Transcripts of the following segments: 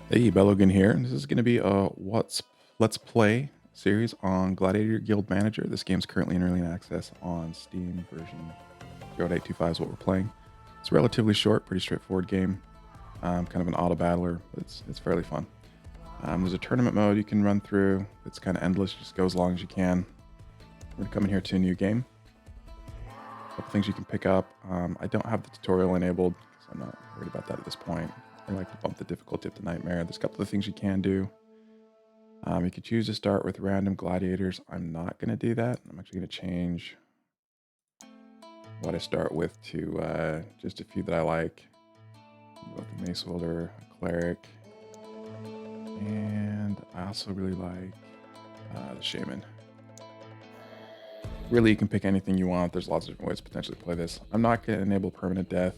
Hey, Belogan here. This is going to be a Let's Play series on Gladiator Guild Manager. This game's currently in early access on Steam. Version 0.825 is what we're playing. It's relatively short, pretty straightforward game. Kind of an auto battler, but it's fairly fun. There's a tournament mode you can run through. It's kind of endless, just go as long as you can. We're coming here to a new game. A couple things you can pick up. I don't have the tutorial enabled, so I'm not worried about that at this point. I like to bump the difficulty up to Nightmare. There's a couple of things you can do. You could choose to start with random gladiators. I'm not going to do that. I'm actually going to change what I start with to just a few that I like. Both the Mace Wielder, a Cleric, and I also really like the Shaman. Really, you can pick anything you want. There's lots of different ways to potentially play this. I'm not going to enable permanent death.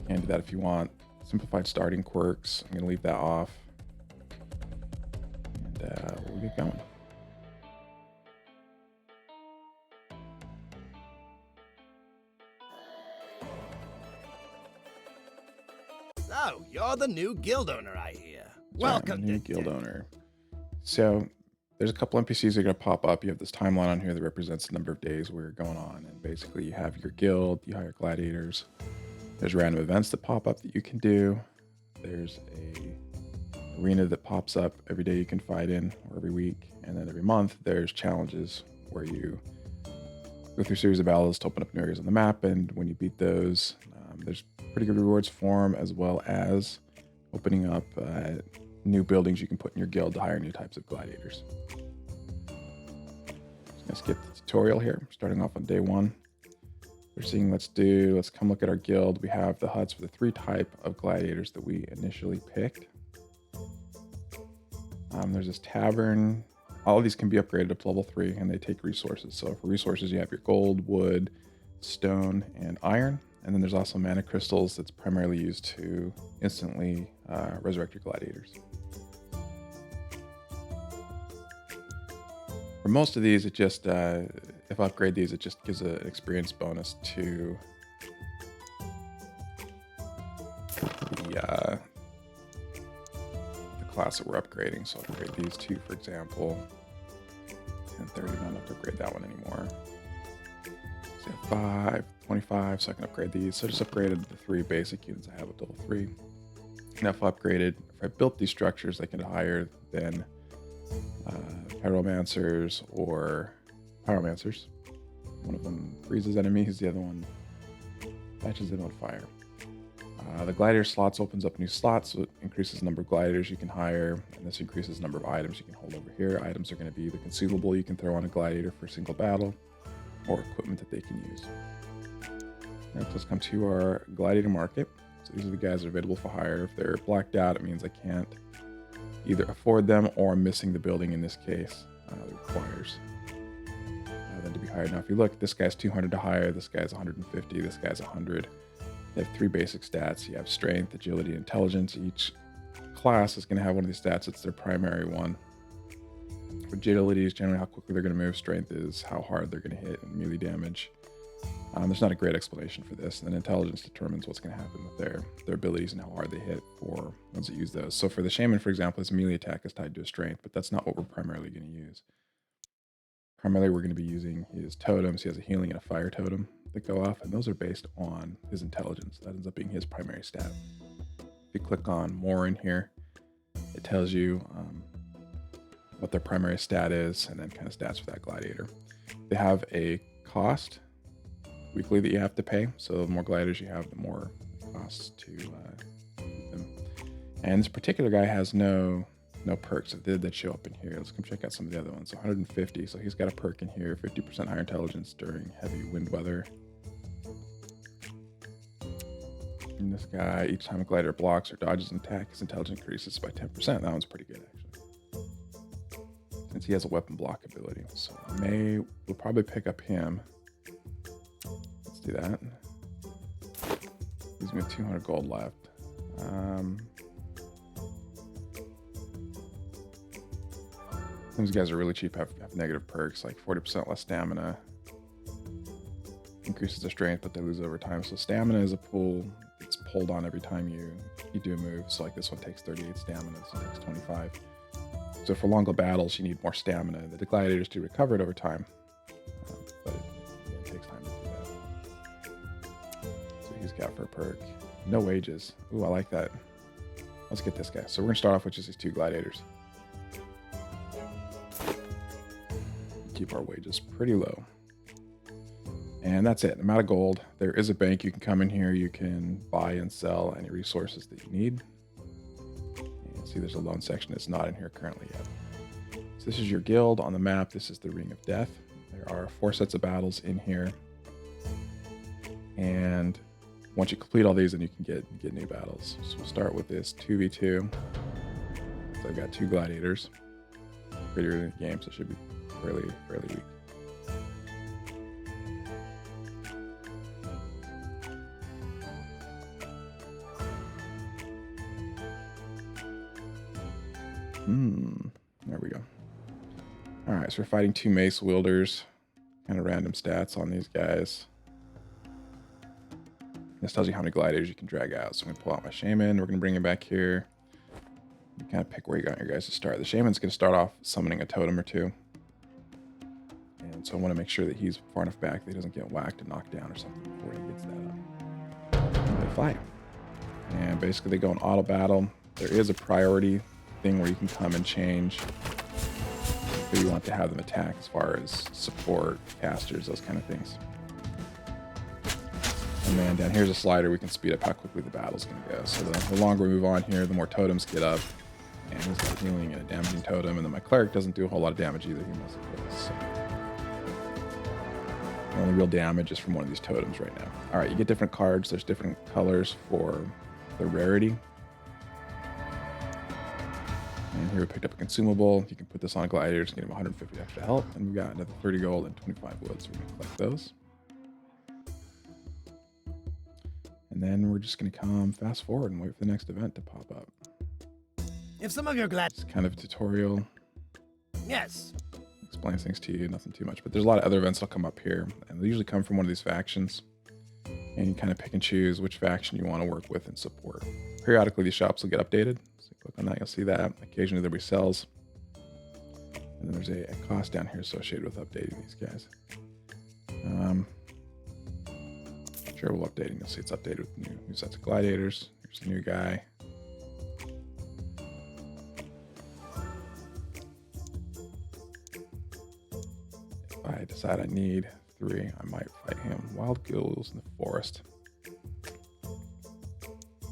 You can do that if you want. Simplified starting quirks, I'm going to leave that off. And we'll get going. So, you're the new guild owner, I hear. Welcome, new guild owner. So, there's a couple NPCs that are going to pop up. You have this timeline on here that represents the number of days where you're going on. And basically, you have your guild, you hire gladiators. There's random events that pop up that you can do. There's a arena that pops up every day you can fight in, or every week. And then every month, there's challenges where you go through a series of battles to open up new areas on the map. And when you beat those, there's pretty good rewards for them, as well as opening up new buildings you can put in your guild to hire new types of gladiators. Let's skip the tutorial here, starting off on day one. We're seeing let's come look at our guild. We have the huts for the three type of gladiators that we initially picked. There's this tavern. All of these can be upgraded up to level 3, and they take resources. So for resources, you have your gold, wood, stone, and iron. And then there's also mana crystals that's primarily used to instantly resurrect your gladiators. For most of these, it just, if I upgrade these, it just gives an experience bonus to the class that we're upgrading. So I'll upgrade these two, for example. 1030, I don't have to upgrade that one anymore. So 5, 25, so I can upgrade these. So I just upgraded the 3 basic units I have up to level 3. Now if I built these structures, they can higher than pyromancers or pyromancers. One of them freezes enemies, the other one patches them on fire. The gladiator slots opens up new slots, so it increases the number of gladiators you can hire, and this increases the number of items you can hold over here. Items are going to be the consumable you can throw on a gladiator for a single battle, or equipment that they can use. Next, let's come to our gladiator market. So these are the guys that are available for hire. If they're blacked out, it means I can't either afford them or I'm missing the building in this case that requires them to be hired. Now, if you look, this guy's 200 to hire, this guy's 150, this guy's 100. They have 3 basic stats. You have strength, agility, and intelligence. Each class is going to have one of these stats. It's their primary one. Agility is generally how quickly they're going to move. Strength is how hard they're going to hit and melee damage. There's not a great explanation for this. And then intelligence determines what's going to happen with their abilities and how hard they hit for ones that use those. So for the shaman, for example, his melee attack is tied to a strength, but that's not what we're primarily going to use. Primarily, we're going to be using his totems. He has a healing and a fire totem that go off, and those are based on his intelligence. That ends up being his primary stat. If you click on more in here, it tells you what their primary stat is, and then kind of stats for that gladiator. They have a cost weekly that you have to pay. So the more gladiators you have, the more it costs to keep them. And this particular guy has no perks that show up in here. Let's come check out some of the other ones. So 150, so he's got a perk in here, 50% higher intelligence during heavy wind weather. And this guy, each time a gladiator blocks or dodges an attack, his intelligence increases by 10%. That one's pretty good, actually, since he has a weapon block ability. So we'll probably pick up him. Let's do that. Gives me 200 gold left. These guys are really cheap, have negative perks, like 40% less stamina. Increases their strength, but they lose over time. So stamina is a pool. It's hold on every time you do a move. So like this one takes 38 stamina, this one takes 25. So for longer battles, you need more stamina. The gladiators do recover it over time, but it takes time to do that. So he's got for a perk. No wages. Ooh, I like that. Let's get this guy. So we're gonna start off with just these 2 gladiators. Keep our wages pretty low. And that's it. Amount of gold. There is a bank. You can come in here. You can buy and sell any resources that you need. And see, there's a loan section that's not in here currently yet. So this is your guild on the map. This is the Ring of Death. There are 4 sets of battles in here. And once you complete all these, then you can get new battles. So we'll start with this 2v2. So I've got 2 gladiators. Pretty early in the game, so it should be fairly weak. There we go. All right, so we're fighting 2 mace wielders. Kind of random stats on these guys. This tells you how many gladiators you can drag out. So I'm going to pull out my shaman. We're going to bring him back here. You kind of pick where you got your guys to start. The shaman's going to start off summoning a totem or 2. And so I want to make sure that he's far enough back that he doesn't get whacked and knocked down or something before he gets that up. And they fight. And basically they go in auto battle. There is a priority thing where you can come and change who you want to have them attack as far as support, casters, those kind of things. And then down here's a slider. We can speed up how quickly the battle's going to go. So the longer we move on here, the more totems get up. And he's got healing and a damaging totem. And then my cleric doesn't do a whole lot of damage either. He must have so the only real damage is from one of these totems right now. All right, you get different cards. There's different colors for the rarity. And here we picked up a consumable. You can put this on gladiators and get them 150 extra health. And we've got another 30 gold and 25 wood. So we're going to collect those. And then we're just going to come fast forward and wait for the next event to pop up. If some of your It's kind of a tutorial. Yes. Explains things to you, nothing too much. But there's a lot of other events that'll come up here. And they usually come from one of these factions. And you kind of pick and choose which faction you want to work with and support. Periodically, these shops will get updated. So you click on that, you'll see that. Occasionally, there'll be sales. And then there's a cost down here associated with updating these guys. Shareable updating. You'll see it's updated with new sets of gladiators. Here's a new guy. If I decide I need 3, I might fight him. Wild ghouls in the forest.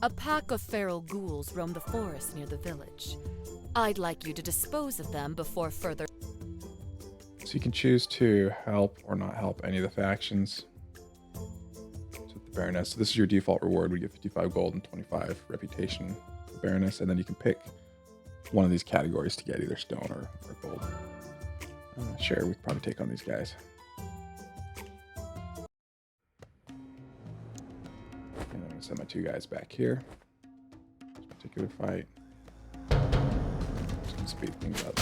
A pack of feral ghouls roam the forest near the village. I'd like you to dispose of them before further. So you can choose to help or not help any of the factions. So the Baroness. So this is your default reward. We get 55 gold and 25 reputation for Baroness, and then you can pick one of these categories to get either stone or gold. Sure, we could probably take on these guys. And I'm gonna send my 2 guys back here. This particular fight. Just gonna speed things up.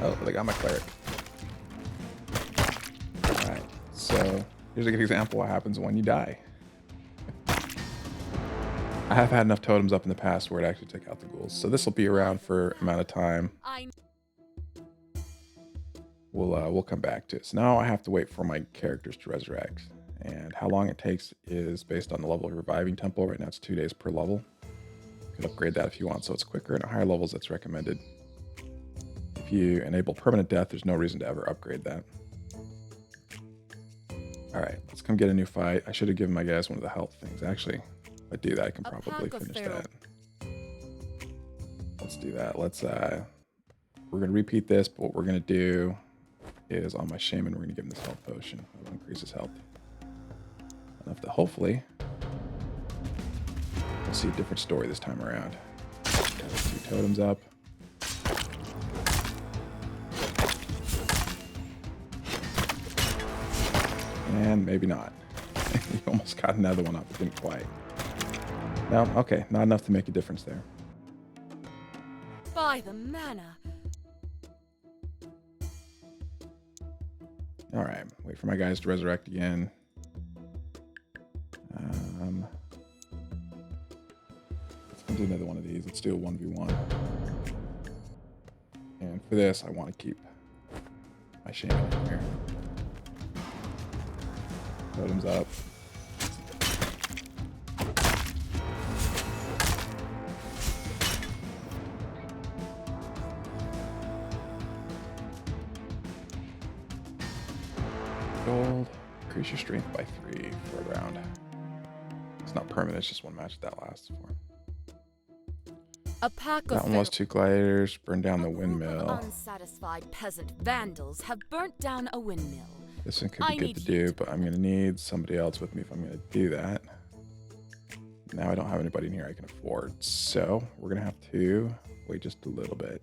Oh, they got my cleric. Alright, so here's a good example of what happens when you die. I have had enough totems up in the past where it actually took out the ghouls. So this will be around for an amount of time. We'll come back to it. So now I have to wait for my characters to resurrect. And how long it takes is based on the level of reviving temple. Right now it's 2 days per level. You could upgrade that if you want, so it's quicker. And at higher levels, that's recommended. If you enable permanent death, there's no reason to ever upgrade that. All right, let's come get a new fight. I should have given my guys one of the health things. Actually, if I do that, I can probably finish that. Let's do that. We're gonna repeat this, but what we're gonna do is on my shaman, we're gonna give him this health potion. That'll increase his health enough that hopefully we'll see a different story this time around. Got those 2 totems up. And maybe not. You almost got another one up, but didn't quite. No, okay, not enough to make a difference there. By the mana. All right, wait for my guys to resurrect again. Let's do another one of these. Let's do a 1v1. And for this, I want to keep my shaman in here. Totems up. Gold. Increase your strength by 3 for a round. It's not permanent, it's just one match that lasts for. A pack That of one was 2 gladiators, burn down the A group of windmill. unsatisfied peasant vandals have burnt down a windmill. This one could I be good need to do, but I'm going to need somebody else with me if I'm going to do that. Now I don't have anybody in here I can afford, so we're going to have to wait just a little bit.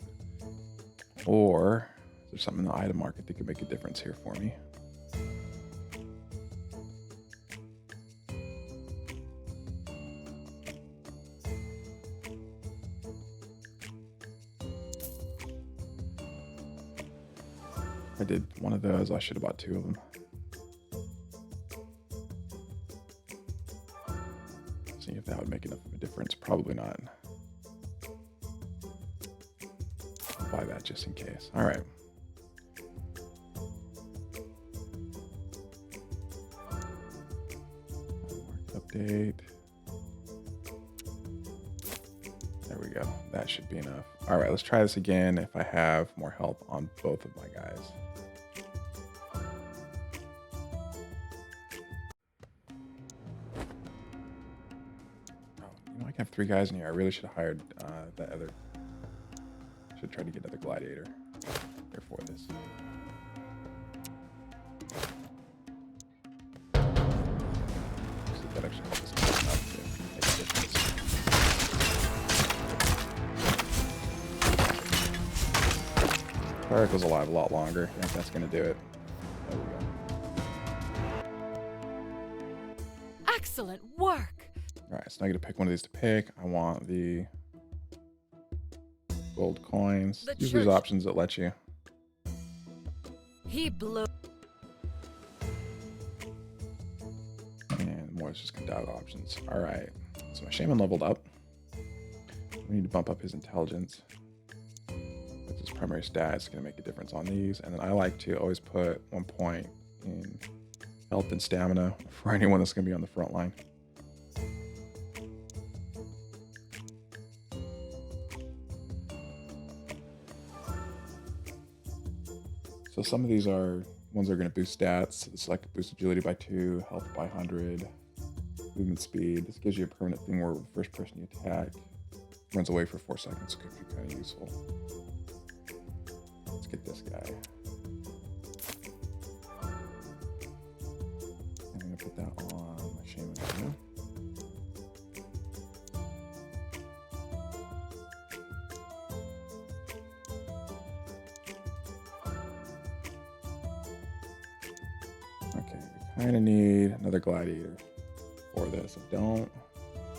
Or is there something in the item market that could make a difference here for me? I did one of those. I should have bought 2 of them. See if that would make enough of a difference. Probably not. I'll buy that just in case. All right. Market update. There we go. That should be enough. All right, let's try this again if I have more health on both of my guys. I can have 3 guys in here. I really should have hired that other. Should try to get another gladiator here for this. That actually helps us enough to make a difference. Cleric was alive a lot longer. I think that's going to do it. There we go. Excellent work. All right, so now I get to pick one of these to pick. I want the gold coins. The Use these church- options that let you. He blew. And more is just conduct options. All right, so my shaman leveled up. We need to bump up his intelligence. That's his primary stat. It's going to make a difference on these. And then I like to always put 1 point in health and stamina for anyone that's going to be on the front line. So some of these are ones that are going to boost stats. It's like boost agility by 2, health by 100, movement speed. This gives you a permanent thing where the first person you attack runs away for 4 seconds. Could be kind of useful. Let's get this guy. I'm going to put that on my shaman too. Okay, we kind of need another gladiator for this. I don't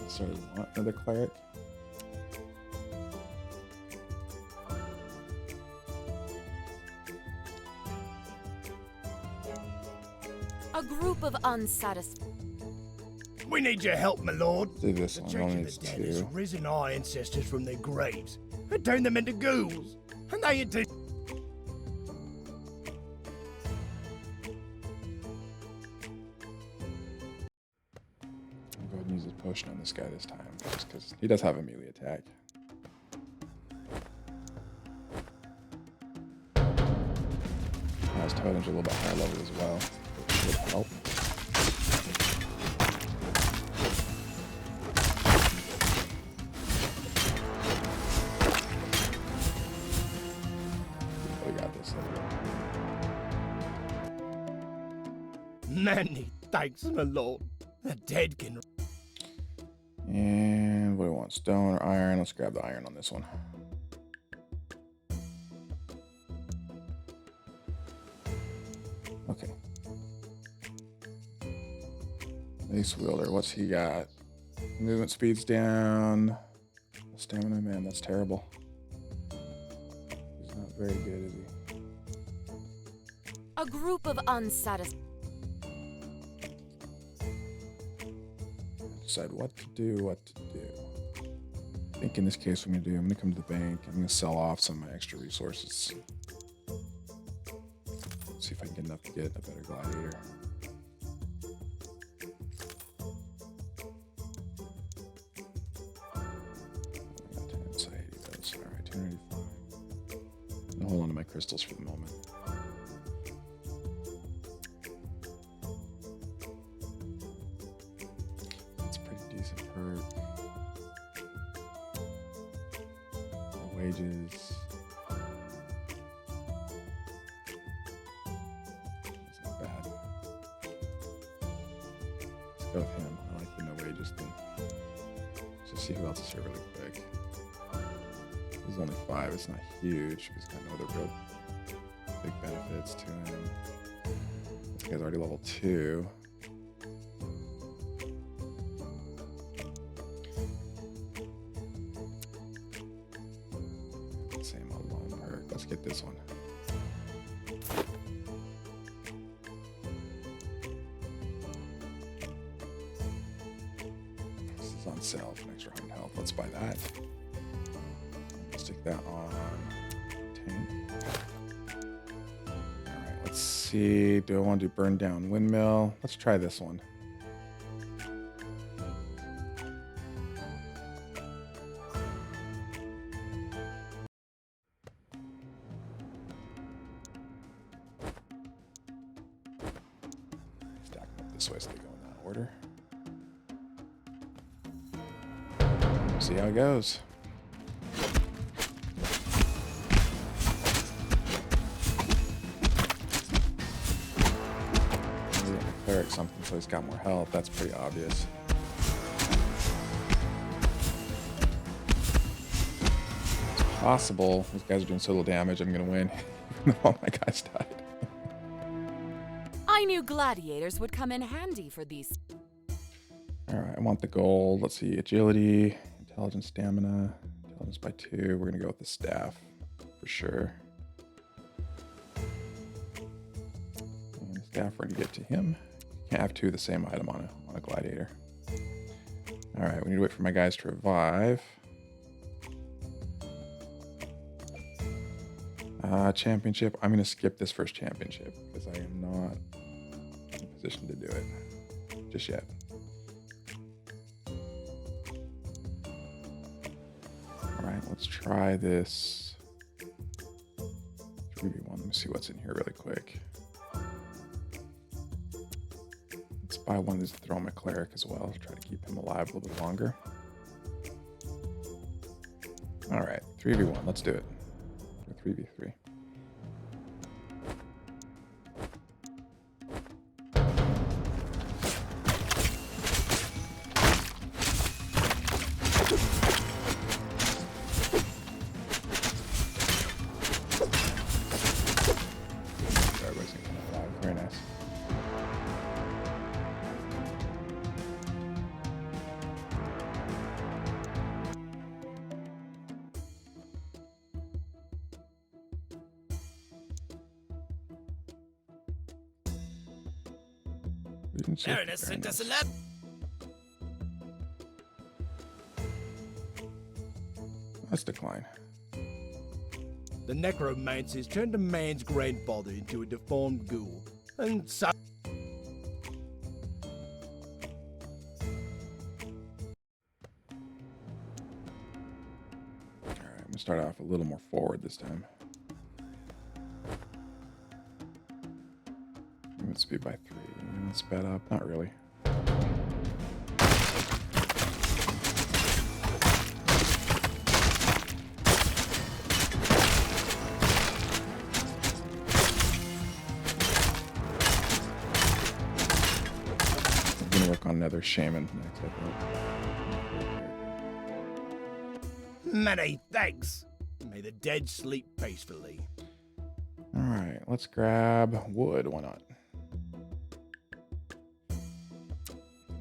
necessarily want another cleric. A group of unsatisfied. We need your help, my lord. Let's do this The one. Church It only of the needs Dead has 2. risen our ancestors from their graves and turned them into ghouls. And they into... I'll go ahead and use his potion on this guy this time, just because he does have a melee attack. Now his totems are a little bit higher level as well, which would help. We got this. Many thanks, my lord. The dead can... And what do we want? Stone or iron? Let's grab the iron on this one. Okay. Ace wielder, what's he got? Movement speed's down. Stamina, man, that's terrible. He's not very good, is he? A group of unsatisfied. decide what to do. I think in this case, what I'm going to come to the bank. I'm going to sell off some of my extra resources. Let's see if I can get enough to get a better gladiator. Alright, 285. I'll hold on to my crystals for the moment. That's a pretty decent perk. Wages. It's not bad. Let's go with him. I like the no wages thing. Let's just see who else is here really quick. This is only 5. It's not huge. He's got no other real big benefits to him. This guy's already level 2. Same alone perk. Let's get this one. This is on sale for an extra 100 health. Let's buy that. Stick that on tank. Alright, let's see. Do I want to do burn down windmill? Let's try this one. Stack them up this way so they go in that order. See how it goes. Cleric something so he's got more health. That's pretty obvious. It's possible these guys are doing so little damage. I'm gonna win, even though all my guys died. I knew gladiators would come in handy for these. All right, I want the gold. Let's see, agility, intelligence, stamina, intelligence by 2. We're gonna go with the staff for sure. And the staff, we're gonna get to him. Can't have 2 of the same item on a gladiator. All right, we need to wait for my guys to revive. Championship. I'm gonna skip this first championship because I am not in a position to do it just yet. All right, let's try this 3v1. Let me see what's in here really quick. Let's buy one of these to throw on my cleric as well. Try to keep him alive a little bit longer. All right, 3v1. Let's do it. 3v3. Everybody's gonna come alive. Very nice. Baroness sent us a lab. Let's decline. The necromancers turned a man's grandfather into a deformed ghoul. And so... Alright, I'm gonna start off a little more forward this time. Movement speed by 3. Sped up, not really. I'm gonna work on another shaman next episode. Many thanks. May the dead sleep peacefully. Alright, let's grab wood. Why not?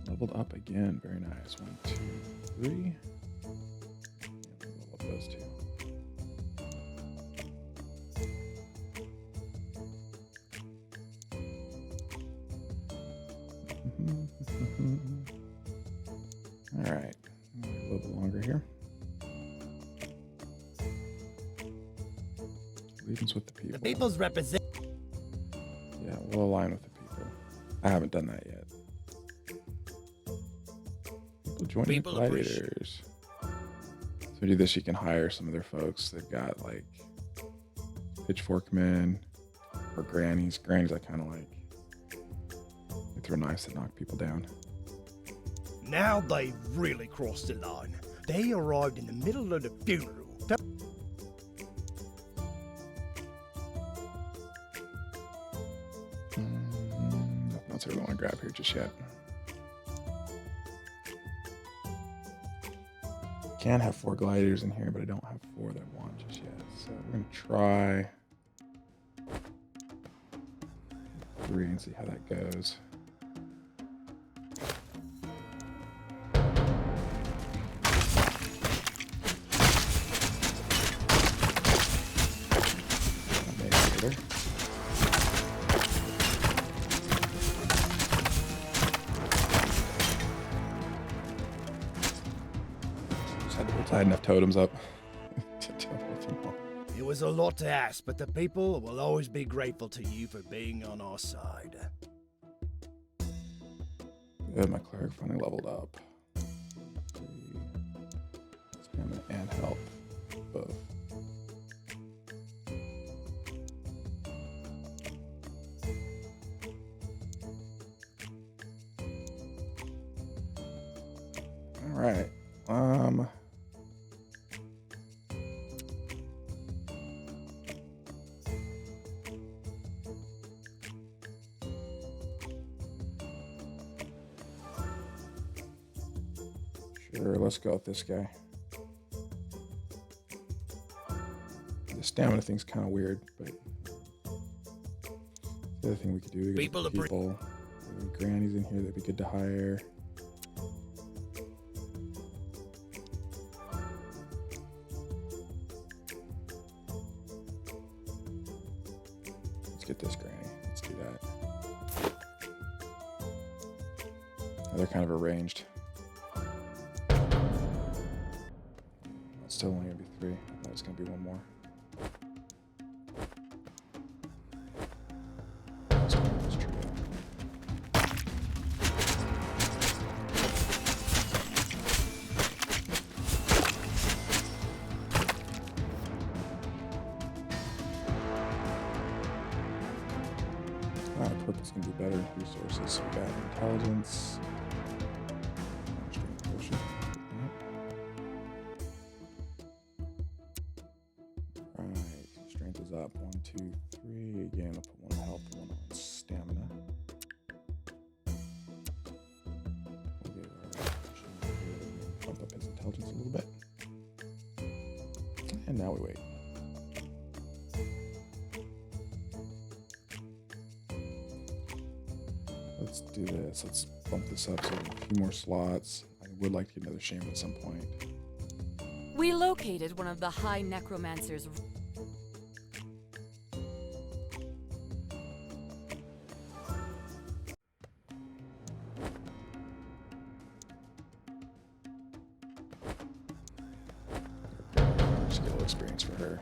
Leveled up again. Very nice. 1, 2, 3. And level up those 2. Allegiance with the people. The people's represent. Yeah, we'll align with the people. I haven't done that yet. People join the People appreciate- Gladiators. So to do this, you can hire some of their folks. They've got like pitchfork men or grannies. Grannies I kind of like. They throw knives that knock people down. Now they've really crossed the line. They arrived in the middle of the funeral. Nothing else I really want to grab here just yet. Can have 4 gladiators in here, but I don't have 4 that I want just yet. So we're gonna try 3 and see how that goes. Later. I had enough totems up to deal with them all. It was a lot to ask, but the people will always be grateful to you for being on our side. Good, my cleric finally leveled up. 3 stamina and health, both. All right. Sure, let's go with this guy. The stamina thing's kind of weird, but the other thing we could do, we People could are people. There are grannies in here that'd be good to hire. Let's get this granny. Let's do that. Oh, they're kind of arranged. It's still only gonna be 3. I thought it's gonna be 1 more. Let's do this trio. Purple's gonna be better resources. So we got intelligence. Strength potion. Alright, strength is up. 1, 2, 3. Again, I'll put 1 on health, 1 on stamina. We'll give our bump up his intelligence a little bit. And now we wait. Let's do this. Let's bump this up so a few more slots. I would like to get another shaman at some point. We located one of the High Necromancer's. Just get a little experience for her.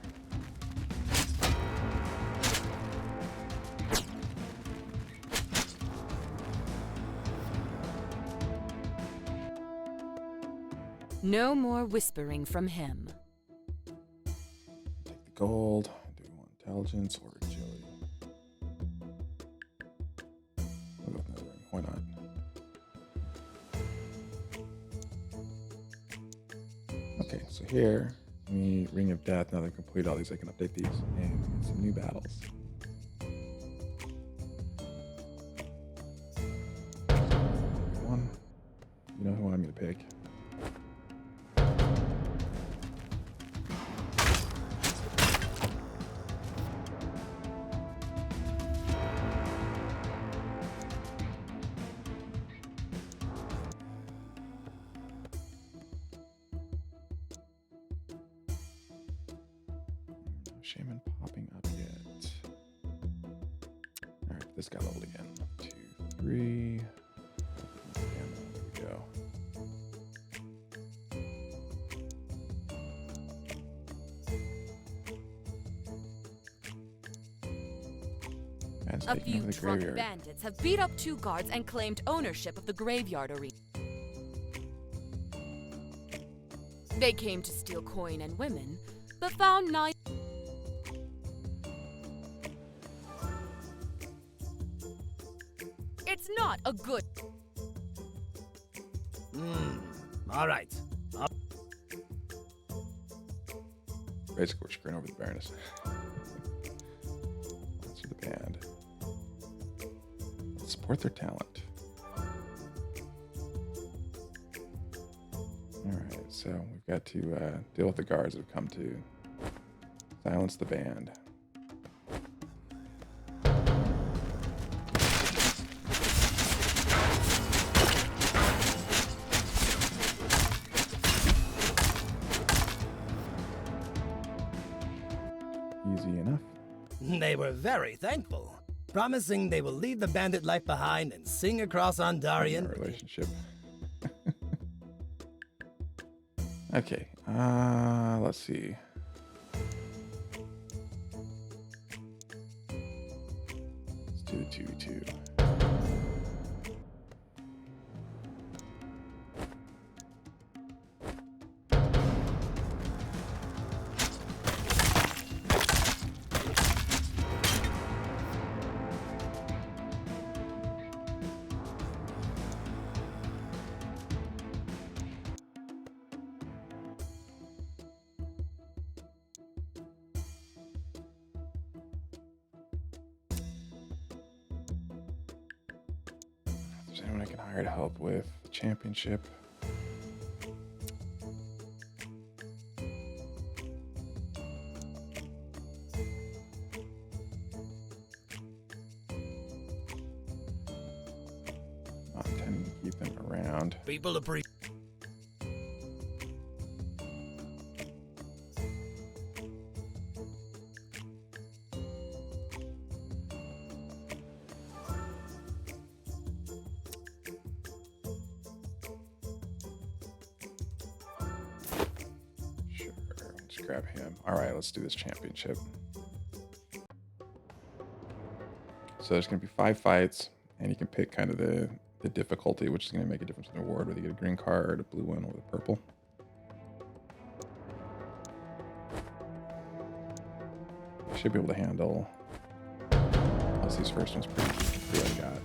No more whispering from him. Take the gold. Do we want intelligence or agility? We'll go with another ring. Why not? Okay, so here, we Ring of Death. Now that I complete all these, I can update these and get some new battles. One. You know who I'm going to pick. Shaman popping up yet. Alright, this guy leveled again. 2, 3. There we go. It's A taking few over the drunk graveyard. bandits have beat up 2 guards and claimed ownership of the graveyard arena. They came to steal coin and women, but found neither. It's not a good. All right. Basically, we're screwing over the Baroness. Let's do the band. Let's support their talent. Alright, so we've got to deal with the guards that have come to silence the band. Easy enough. They were very thankful, promising they will leave the bandit life behind and sing across Our Ondarian. relationship. Okay, let's see. Let's do the 2v2. If there's anyone I can hire to help with the championship. Not intending to keep them around. People appreciate. Sure, let's grab him. All right, let's do this championship. So there's going to be 5 fights, and you can pick kind of the difficulty, which is going to make a difference in the award, whether you get a green card, a blue one, or the purple. Should be able to handle. Plus, these first ones pretty easy. I got.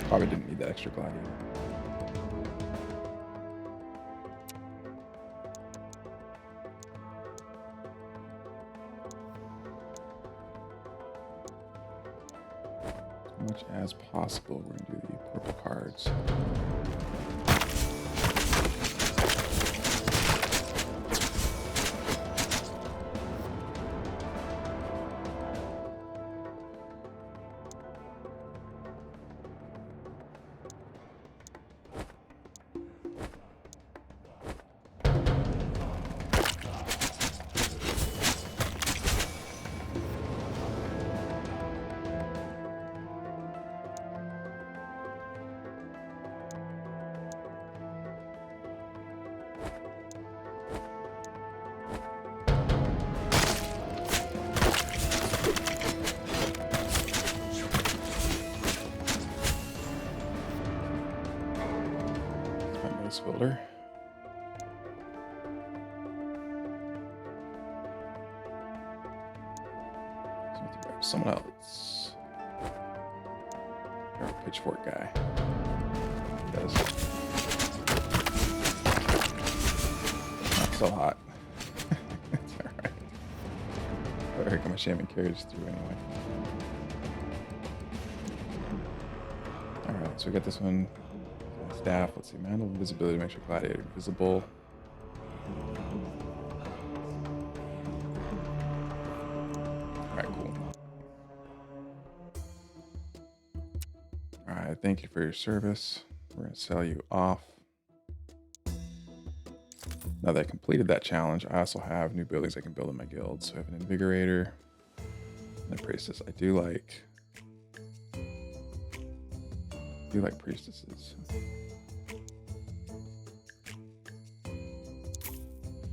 Probably didn't need that extra gladiator. As much as possible, we're going to do the purple cards. Builder. So we have to grab someone else. Grab a pitchfork guy. He does. Not so hot. It's alright. Better get my shaman carriage through anyway. Alright, so we got this one. Staff, let's see, mantle invisibility makes your gladiator invisible. Alright, cool. Alright, thank you for your service. We're going to sell you off. Now that I completed that challenge, I also have new buildings I can build in my guild. So I have an invigorator and a priestess. I do like priestesses.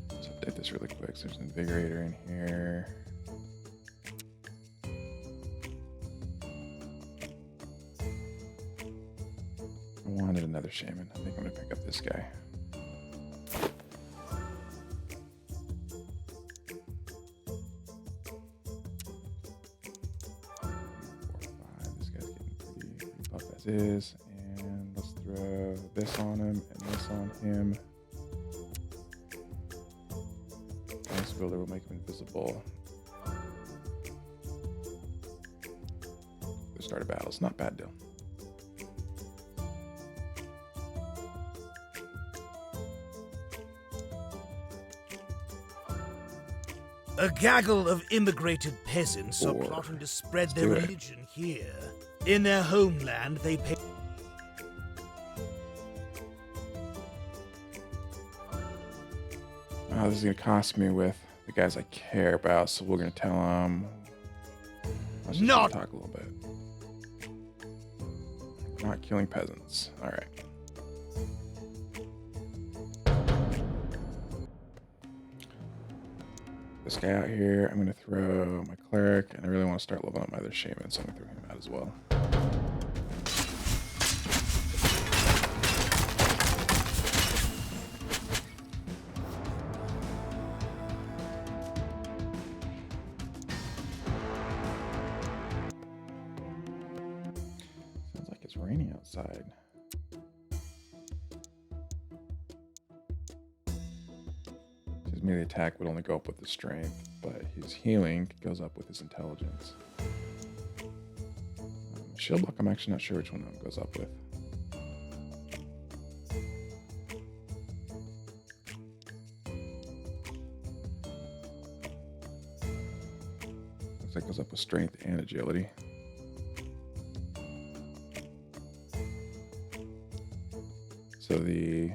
Let's update this really quick. So there's an invigorator in here. either shaman. I think I'm gonna pick up this guy. 4, 5. This guy's getting pretty buff as is. And let's throw this on him and this on him. Ice builder will make him invisible. The start of battle. It's not bad deal. A gaggle of immigrated peasants are 4. plotting to spread Let's their do it. religion here. In their homeland, they pay. Oh, this is gonna cost me with the guys I care about, so we're gonna tell them. Let's just Not- talk a little bit. Not killing peasants. All right. This guy out here, I'm gonna throw my cleric, and I really want to start leveling up my other shaman, so I'm gonna throw him out as well. Sounds like it's raining outside. His melee attack would only go up with his strength, but his healing goes up with his intelligence. Shield block, I'm actually not sure which one of them goes up with. Looks like it goes up with strength and agility. So the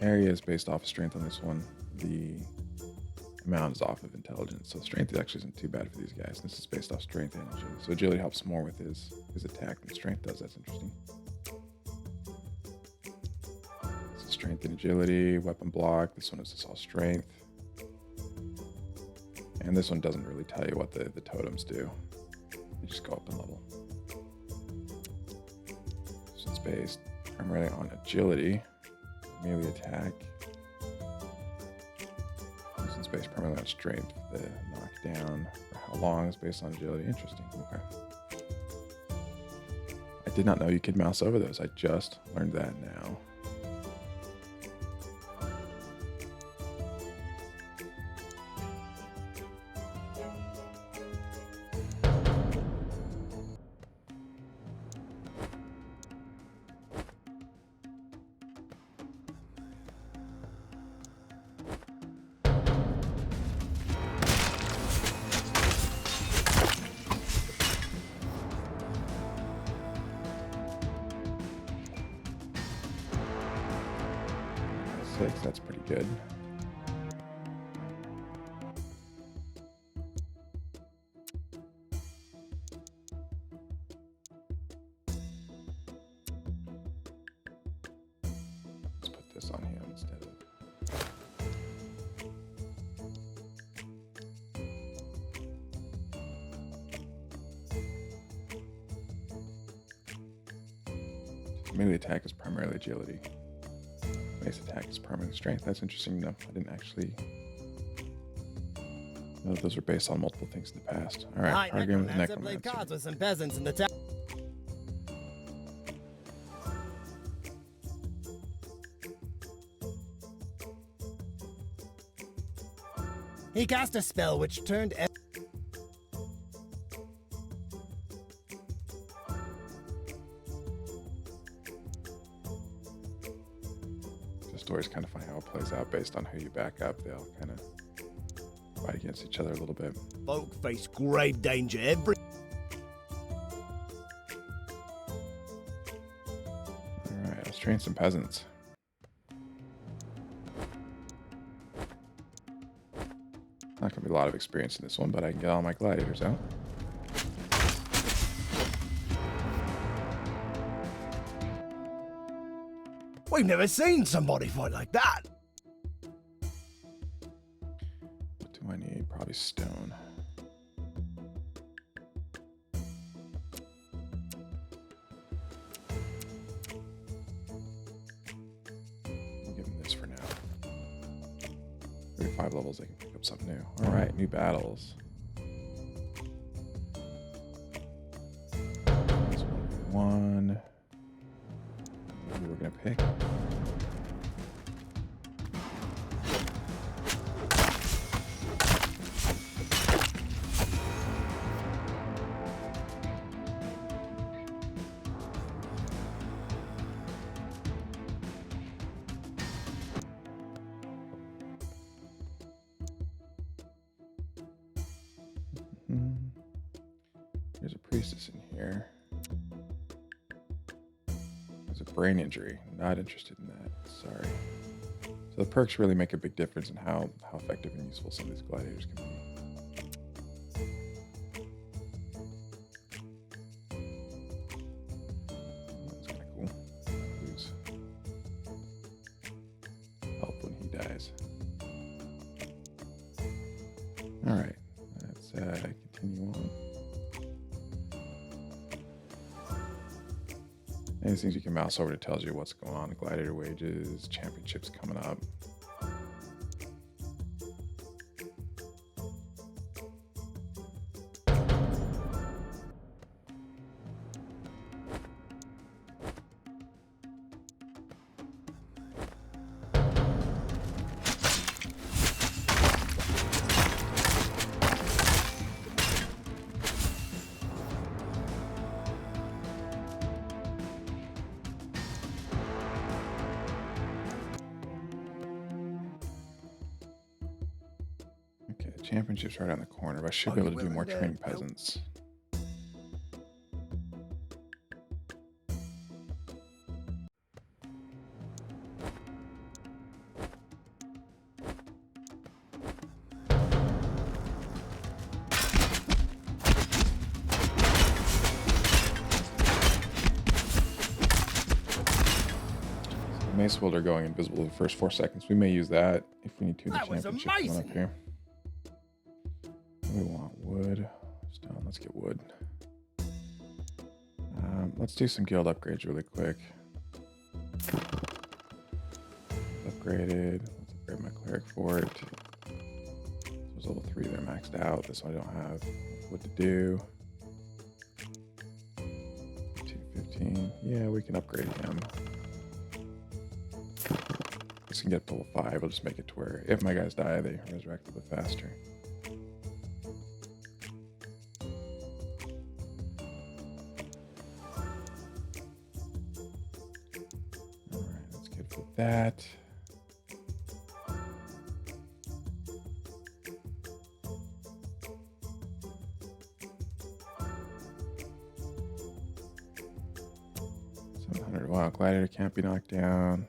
area is based off of strength on this one. The amount is off of intelligence. So strength actually isn't too bad for these guys. This is based off strength and agility. So agility helps more with his attack than strength does. That's interesting. So strength and agility, weapon block. This one is just all strength. And this one doesn't really tell you what the totems do. They just go up in level. So it's based primarily on agility, melee attack. This one's based primarily on strength. The knockdown for how long is based on agility. Interesting. Okay. I did not know you could mouse over those. I just learned that now. That's pretty good. Let's put this on him instead of. Melee attack is primarily agility. Base attack is permanent strength. That's interesting to know. I didn't actually know that those were based on multiple things in the past. All right, arguing with Necromancer played Necromancer. cards with some peasants in the town. He cast a spell which turned. The story's kind of funny how it plays out based on who you back up. They all kind of fight against each other a little bit. Folk face grave danger every. All right, let's train some peasants. Not gonna be a lot of experience in this one, but I can get all my gladiators out. We've never seen somebody fight like that. What do I need? Probably stone. Every 5 levels, they can pick up something new. All right, new battles. This one. Who we're gonna pick? There's a priestess in here. There's a brain injury. Not interested in that. Sorry. So the perks really make a big difference in how effective and useful some of these gladiators can be. That's kind of cool. Lose health when he dies. All right. Let's continue on. These things you can mouse over, it tells you what's going on. Gladiator wages, championships coming up. Okay, the championship's right on the corner, but I should be able to do more training peasants. Mace wielder going invisible the first 4 seconds. We may use that if we need to in the championship coming up here. We want wood. Stone. Let's get wood. Let's do some guild upgrades really quick. Upgraded. Let's upgrade my cleric for it. So it's level 3 there maxed out. This one I don't have what to do. 215. Yeah, we can upgrade him. This can get up to level 5. We'll just make it to where if my guys die, they resurrect a bit faster. Alright, that's good for that. Wow, Gladiator can't be knocked down.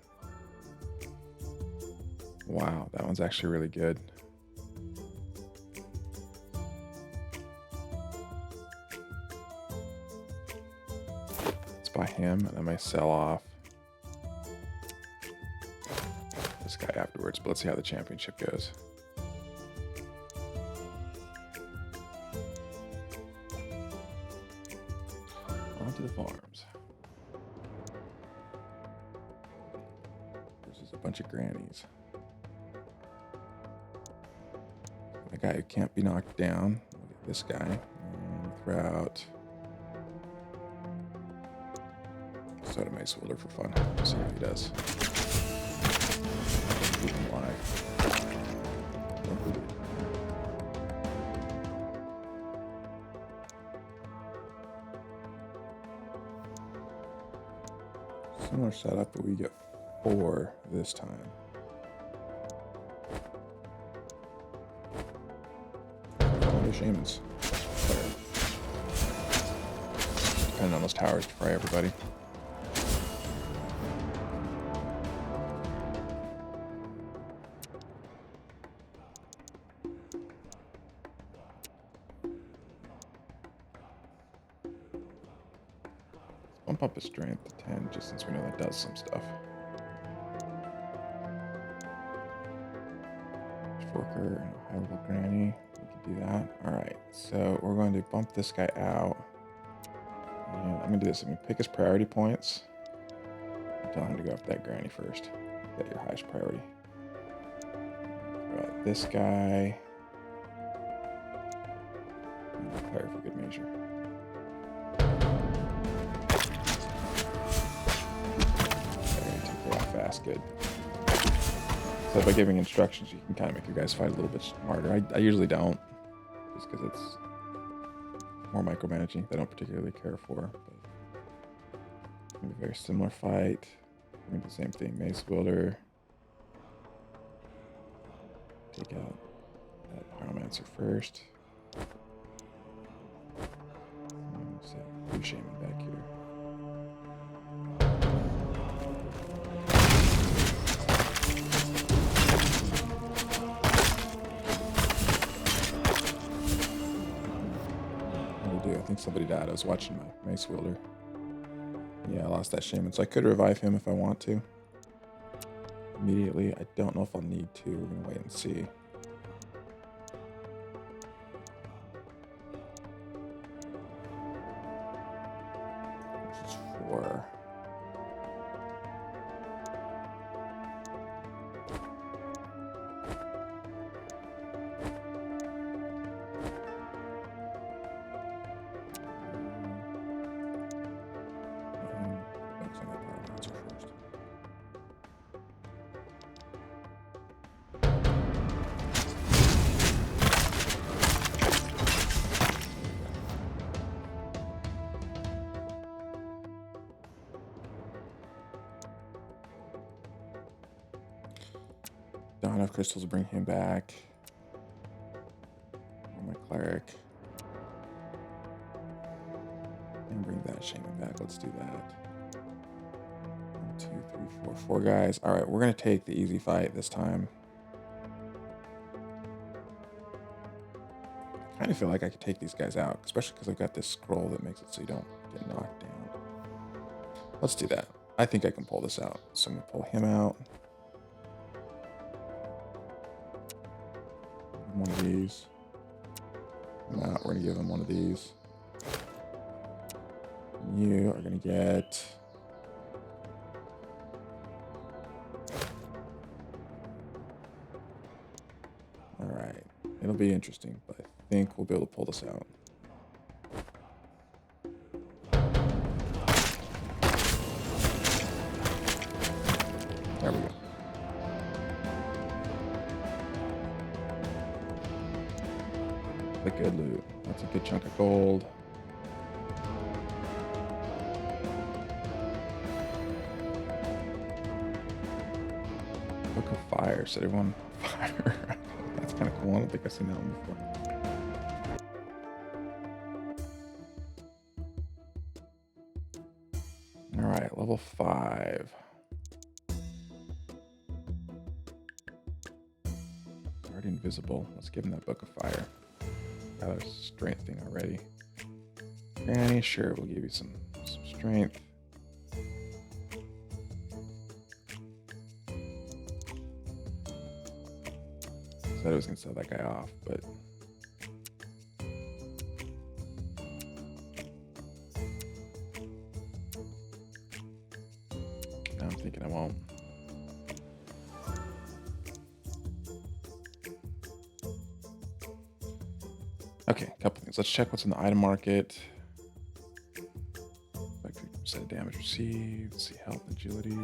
Wow, that one's actually really good. Let's buy him, and I might sell off this guy afterwards, but let's see how the championship goes. On to the farms. Versus a bunch of grannies. The guy who can't be knocked down. Look at this guy. And throw out Soda Mace Wielder for fun. Let's see how he does. Keep him alive. Oh, we did. Similar setup, but we get 4 this time. Shamans. Depending on those towers to fry everybody. Let's bump up his strength to 10 just since we know that does some stuff. Forker and a high level granny. Do that. Alright, so we're going to bump this guy out. And I'm going to do this. I'm going to pick his priority points. I'm telling him to go after that granny first. Get your highest priority. about this guy. And Claire for good measure. Okay, take her off fast, good. So by giving instructions, you can kind of make your guys fight a little bit smarter. I usually don't, just because it's more micromanaging that I don't particularly care for. But it's gonna be a very similar fight. We're gonna do the same thing, Mace Wielder. Take out that Pyromancer first. Let's see, blue Shaman back here. What do I do? I think somebody died. I was watching my Mace Wielder. Yeah, I lost that Shaman, so I could revive him if I want to. Immediately, I don't know if I'll need to. We're gonna wait and see. This is 4. Focus on that Pyromancer first. Don't have enough crystals to bring him back. Or my cleric. And bring that Shaman back. Let's do that. 1, 2, 3, 4. 4 guys. Alright, we're gonna take the easy fight this time. I kind of feel like I could take these guys out, especially because I've got this scroll that makes it so you don't get knocked down. Let's do that. I think I can pull this out. So I'm gonna pull him out. One of these. Now we're gonna give him one of these. You are gonna get alright. It'll be interesting, but I think we'll be able to pull this out. There we go. The good loot. That's a good chunk of gold. Book of Fire. Set everyone on fire. That's kind of cool. I don't think I've seen that one before. All right, level 5. Already invisible. Let's give him that Book of Fire. Got a strength thing already. Granny, sure, we'll give you some strength. Said I was gonna sell that guy off, but now I'm thinking I won't. Okay, a couple things. Let's check what's in the item market. Like 50% of damage received. Let's see, health, agility,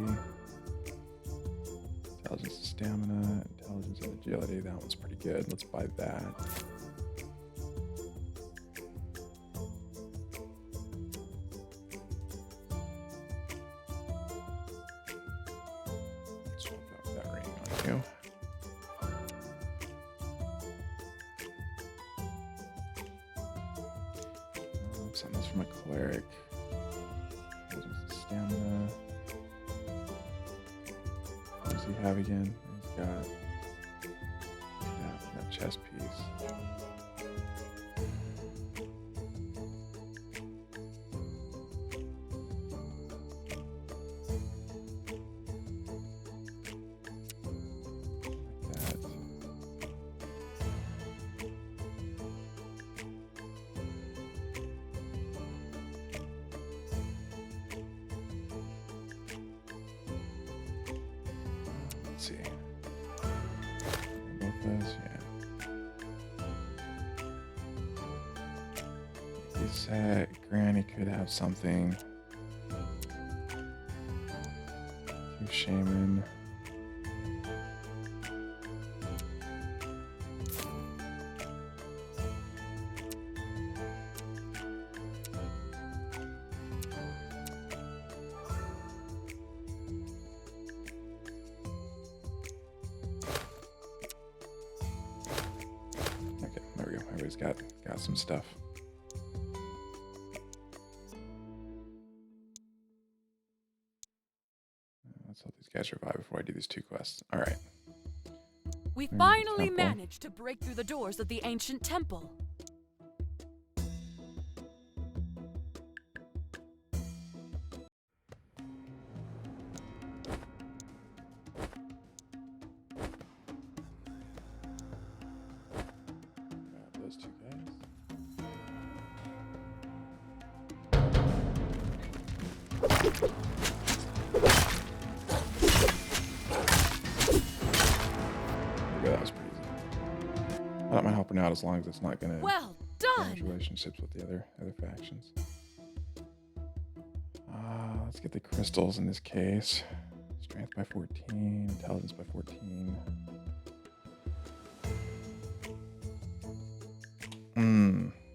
intelligence, and stamina, intelligence, and agility. That one's pretty good. Let's buy that. Let's swap out that ring on you. Something else for my cleric. Stamina. What does he have again? He's got that chest piece. Like that. Let's see. Both set. Granny could have something. 2 shaman. Okay, there we go. Everybody's got some stuff. Let's hope these guys survive before I do these 2 quests. All right. We There's the finally temple. managed to break through the doors of the ancient temple. Grab those 2 guys. Okay, that was pretty easy. I don't mind helping out as long as it's not going to Well damage done! relationships with the other factions. Let's get the crystals in this case. Strength by 14, intelligence by 14.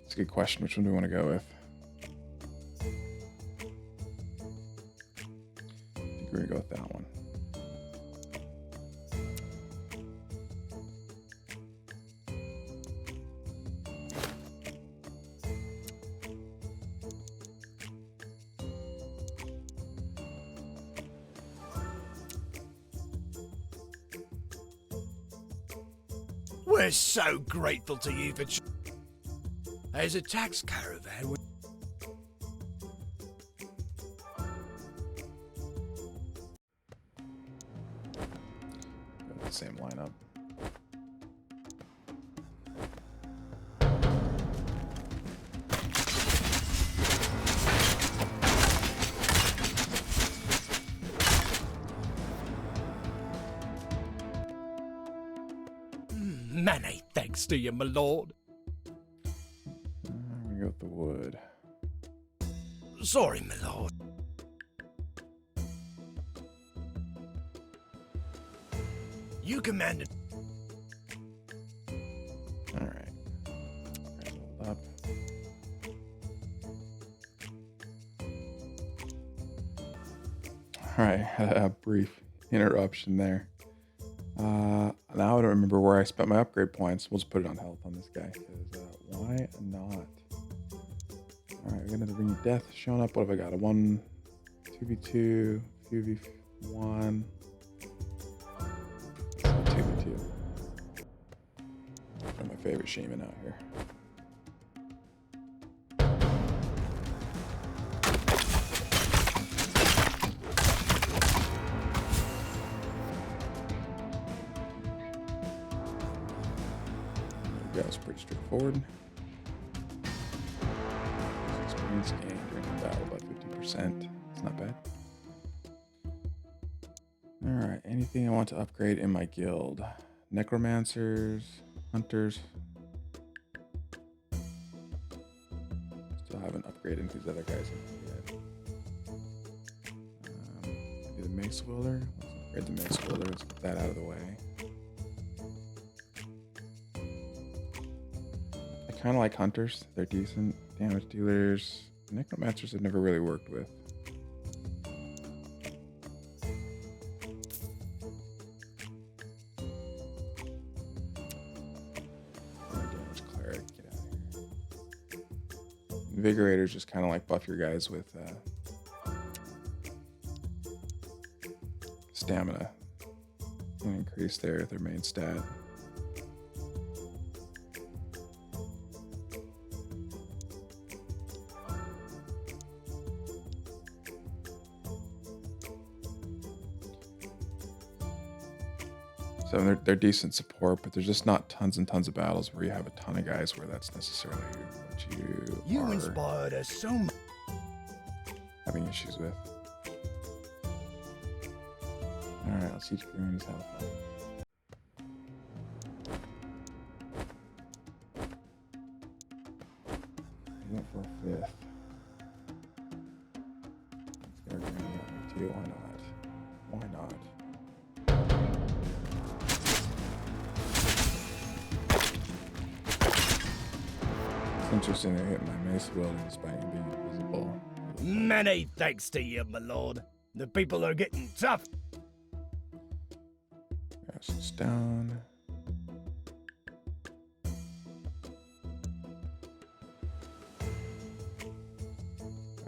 That's a good question. Which one do we want to go with? I think we're going to go with that one. We're so grateful to you for. There's a tax caravan. Go with the same lineup. Many thanks to you, my lord. We go with the wood. Sorry, my lord. You commanded. All right. Hold up. All right, had a brief interruption there. Now I don't remember where I spent my upgrade points. We'll just put it on health on this guy, because why not? All right, we're gonna bring death showing up. What have I got? A 2v2, 2v1, 2v2. One of my favorite shaman out here. That was pretty straightforward. Experience gained during the battle by 50%. It's not bad. Alright, anything I want to upgrade in my guild? Necromancers, hunters. Still haven't upgraded these other guys yet. Maybe the Mace Wielder. Let's upgrade the Mace Wielder. Let's get that out of the way. I kind of like hunters. They're decent damage dealers. Necromancers I've never really worked with. Damage cleric, get out of here. Invigorators just kind of like buff your guys with stamina and increase their main stat. So they're decent support, but there's just not tons and tons of battles where you have a ton of guys where that's necessarily what you are Inspired us so much. having issues with. Alright, let's teach Granny's how to fight. I went for a It's interesting they hit my mace wielding despite him being invisible. Many thanks to you, my lord. The people are getting tough. There's stone.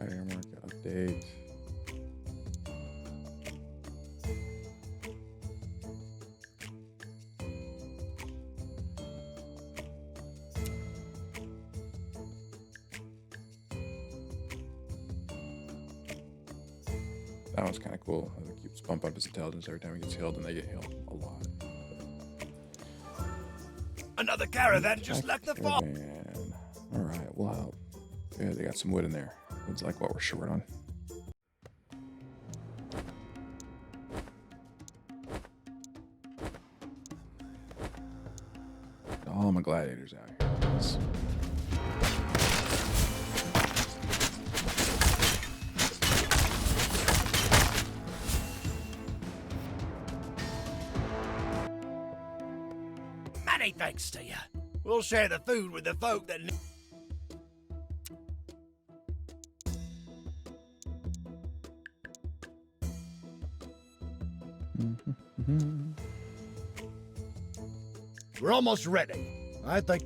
Item market update. That one's kind of cool. It keeps bumping up his intelligence every time he gets healed, and they get healed a lot. Another caravan just left the farm. Caravan. All right, we'll help. Yeah, they got some wood in there. Wood's like what we're short on. All my gladiators out here. Nice. Many thanks to you. We'll share the food with the folk that need. We're almost ready. I think.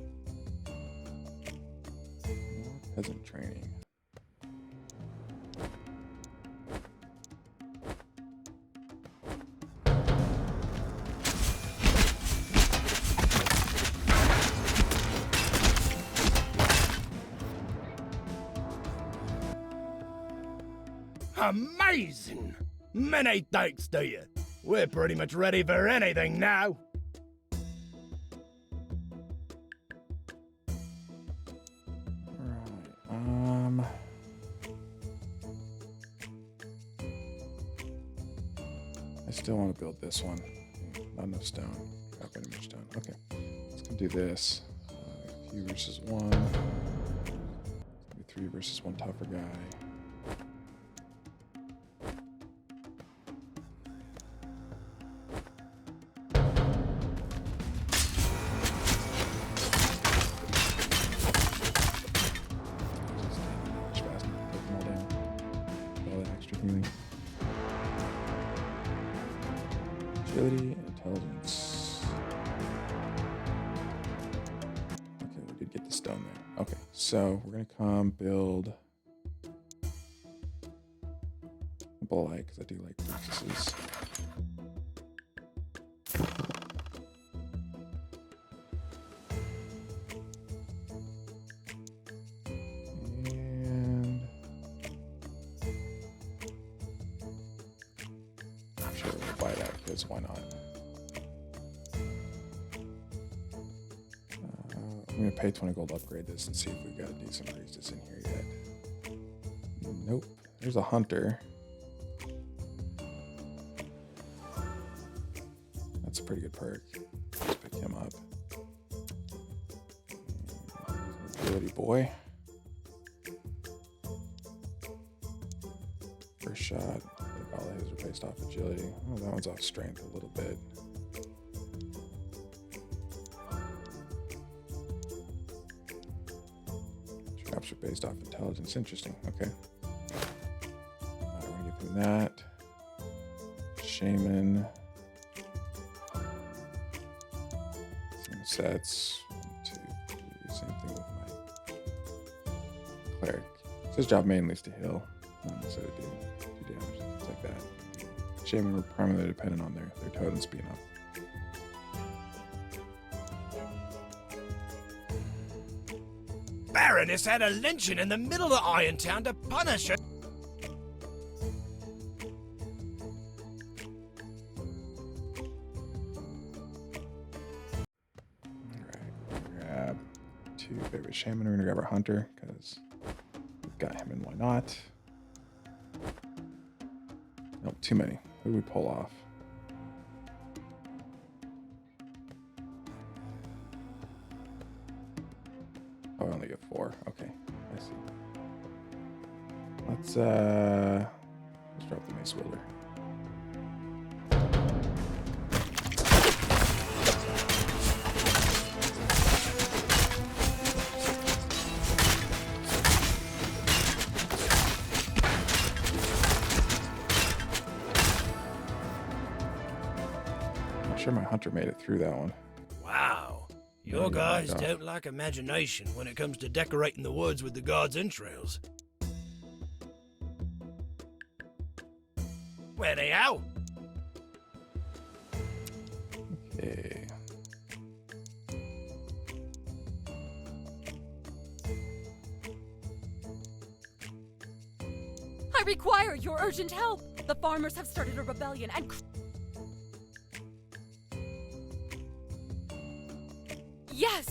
Peasant training. Amazing! Many thanks to you. We're pretty much ready for anything now. Alright, I still want to build this one. Not enough stone. Got way too much stone. Okay, let's go do this. 2 versus 1. 3 versus 1 tougher guy. Agility and intelligence. Okay, we did get the stone there. Okay, so we're gonna come build a bullite because I do like practices. Why not? I'm gonna pay 20 gold to upgrade this and see if we've got a decent priestess in here yet. Nope. There's a hunter. That's a pretty good perk. Let's pick him up. Agility boy. First shot. All of his are based off agility. Oh, that one's off strength a little bit. Traps are based off intelligence. Interesting. Okay. I want to give him that. Shaman. Same sets. 1, 2, 3. Same thing with my cleric. So his job mainly is to heal. So to do damage. Like that. Shaman were primarily dependent on their totems being up. Baroness had a lynching in the middle of Irontown to punish her. Alright, grab 2 favorite shaman. We're gonna grab our hunter because we've got him and why not? Nope, too many. Who do we pull off? Oh, I only get 4. Okay, I see. Let's drop the mace wielder. I'm sure my hunter made it through that one. Wow. Yeah, Your you guys knocked off. don't lack imagination when it comes to decorating the woods with the gods' entrails. Where they out? Okay. I require your urgent help. The farmers have started a rebellion and... Yes!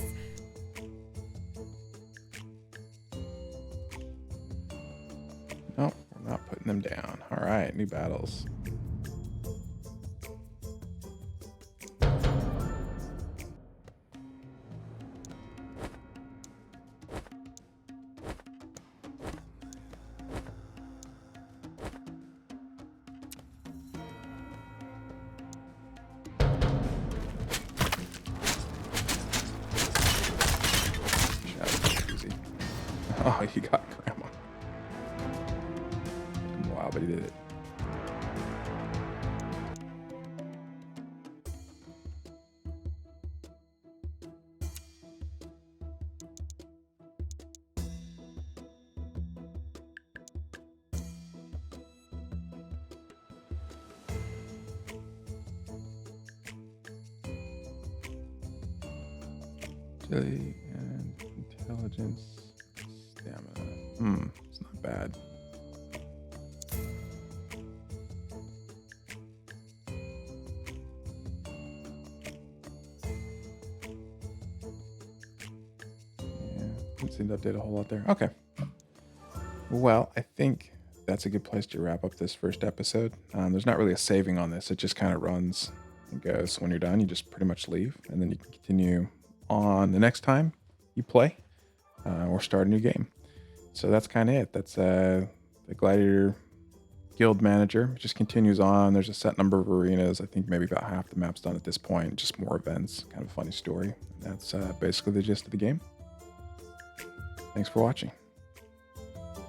Nope, we're not putting them down. All right, new battles. Easy. Oh, you got grandma. Took him a while, but he did it. Agility and intelligence, stamina. It's not bad. Yeah, didn't seem to update a whole lot there. Okay. Well, I think that's a good place to wrap up this first episode. There's not really a saving on this. It just kind of runs and goes. So when you're done, you just pretty much leave, and then you can continue on the next time you play or start a new game. So that's kind of it. That's the Gladiator Guild Manager. It just continues on. There's a set number of arenas. I think maybe about half the map's done at this point. Just more events. Kind of a funny story. That's basically the gist of the game. Thanks for watching.